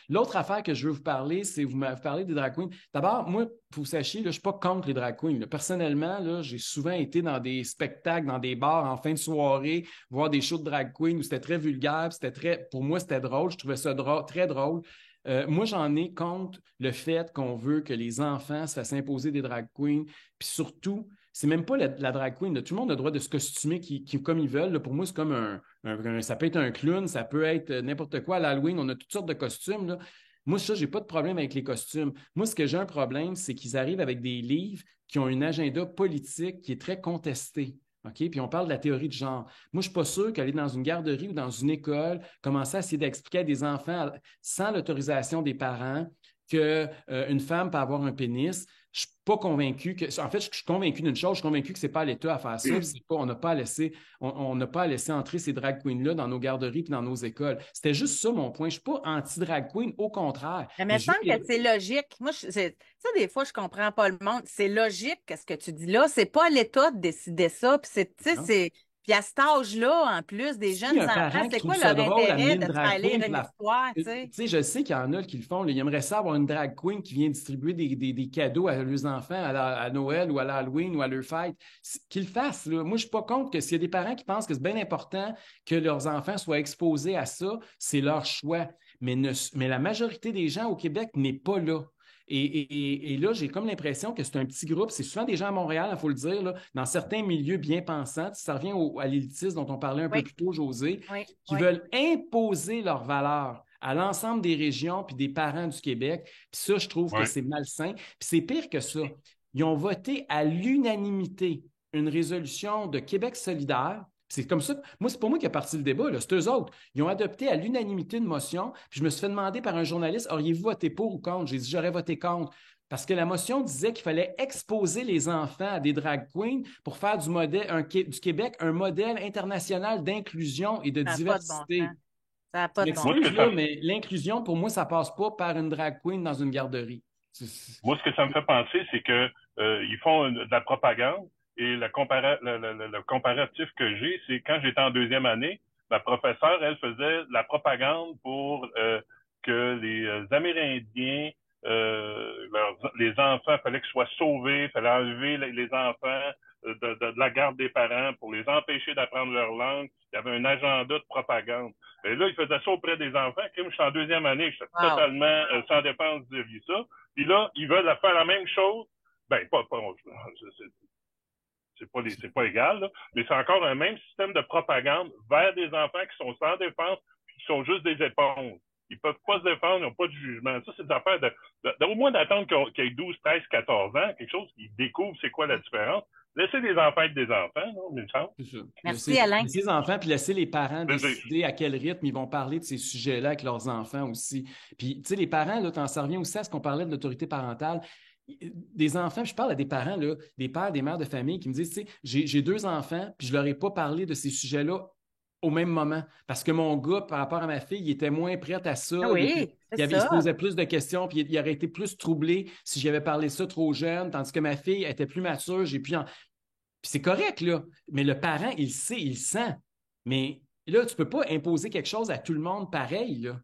L'autre affaire que je veux vous parler, c'est vous m'avez parlé des drag queens. D'abord, moi, vous sachiez, là, je ne suis pas contre les drag queens. Là. Personnellement, là, j'ai souvent été dans des spectacles, dans des bars en fin de soirée, voir des shows de drag queens où c'était très vulgaire, pour moi, c'était drôle. Je trouvais ça très drôle. Moi, j'en ai contre le fait qu'on veut que les enfants se fassent imposer des drag queens. Puis surtout, c'est même pas la drag queen. Là. Tout le monde a le droit de se costumer comme ils veulent. Là. Pour moi, c'est comme ça peut être un clown, ça peut être n'importe quoi. À l'Halloween, on a toutes sortes de costumes. Là. Moi, ça, j'ai pas de problème avec les costumes. Moi, ce que j'ai un problème, c'est qu'ils arrivent avec des livres qui ont un agenda politique qui est très contesté. OK? Puis on parle de la théorie de genre. Moi, je ne suis pas sûr qu'aller dans une garderie ou dans une école, commencer à essayer d'expliquer à des enfants sans l'autorisation des parents qu'une femme peut avoir un pénis, je ne suis pas convaincu que. En fait, je suis convaincu d'une chose, je suis convaincu que ce n'est pas à l'État à faire ça. On n'a pas à laisser entrer ces drag queens-là dans nos garderies et dans nos écoles. C'était juste ça mon point. Je ne suis pas anti-drag queen, au contraire. Mais il me semble que c'est logique. Moi, ça, des fois, je comprends pas le monde. C'est logique, qu'est-ce que tu dis là. C'est pas à l'État de décider ça. Puis tu sais, puis à cet âge-là, en plus, des Si jeunes un enfants, parent qui c'est trouve quoi ça leur drôle amener intérêt une de te faire drag lire queen, une histoire, tu sais? je sais qu'il y en a qui le font. Là, ils aimeraient ça avoir une drag queen qui vient distribuer des cadeaux à leurs enfants à Noël ou à l'Halloween ou à leur fête. Qu'ils le fassent. Là. Moi, je ne suis pas contre que s'il y a des parents qui pensent que c'est bien important que leurs enfants soient exposés à ça, c'est leur choix. Mais la majorité des gens au Québec n'est pas là. Et là, j'ai comme l'impression que c'est un petit groupe. C'est souvent des gens à Montréal, il faut le dire, là, dans certains milieux bien pensants. Ça revient à l'élitisme dont on parlait un peu Oui, plus tôt, José, oui, qui oui. veulent imposer leurs valeurs à l'ensemble des régions puis des parents du Québec. Puis ça, je trouve que Oui. c'est malsain. Puis c'est pire que ça. Ils ont voté à l'unanimité une résolution de Québec solidaire. C'est comme ça. Moi, c'est pas moi qui a parti le débat, là. C'est eux autres. Ils ont adopté à l'unanimité une motion. Puis je me suis fait demander par un journaliste, auriez-vous voté pour ou contre? J'ai dit, j'aurais voté contre. Parce que la motion disait qu'il fallait exposer les enfants à des drag queens pour faire du Québec un modèle international d'inclusion et de Ça n'a pas de bon diversité. sens. Ça n'a Je pas de bon Moi, ce sens. m'excuse, que ça, là, mais l'inclusion, pour moi, ça passe pas par une drag queen dans une garderie. Moi, ce que ça me fait penser, c'est que ils font de la propagande et le comparatif que j'ai, c'est quand j'étais en deuxième année, ma professeure, elle faisait de la propagande pour que les Amérindiens, les enfants, fallait qu'ils soient sauvés, fallait enlever les enfants de la garde des parents pour les empêcher d'apprendre leur langue. Il y avait un agenda de propagande. Et là, ils faisaient ça auprès des enfants. Comme je suis en deuxième année, je suis Wow. totalement sans dépense vis ça. Puis là, ils veulent faire la même chose. Ben, c'est pas égal, là, mais c'est encore un même système de propagande vers des enfants qui sont sans défense, qui sont juste des éponges. Ils peuvent pas se défendre, ils n'ont pas de jugement. Ça, c'est des affaires au moins d'attendre qu'ils aient 12, 13, 14 ans, quelque chose qui découvre c'est quoi la différence. Laissez les enfants être des enfants, non, il me semble. C'est ça. Merci, Alain. Laisser les enfants, puis laisser les parents Plaisir. décider à quel rythme ils vont parler de ces sujets-là avec leurs enfants aussi. Puis, tu sais, les parents, là, quand ça revient aussi à ce qu'on parlait de l'autorité parentale, des enfants, je parle à des parents, là, des pères, des mères de famille qui me disent, tu sais, j'ai deux enfants, puis je leur ai pas parlé de ces sujets-là au même moment. Parce que mon gars, par rapport à ma fille, il était moins prêt à ça. Oui, c'est Il se ça. posait plus de questions, puis il aurait été plus troublé si j'avais parlé ça trop jeune, tandis que ma fille était plus mature, puis c'est correct, là. Mais le parent, il sait, il sent. Mais là, tu ne peux pas imposer quelque chose à tout le monde pareil, là.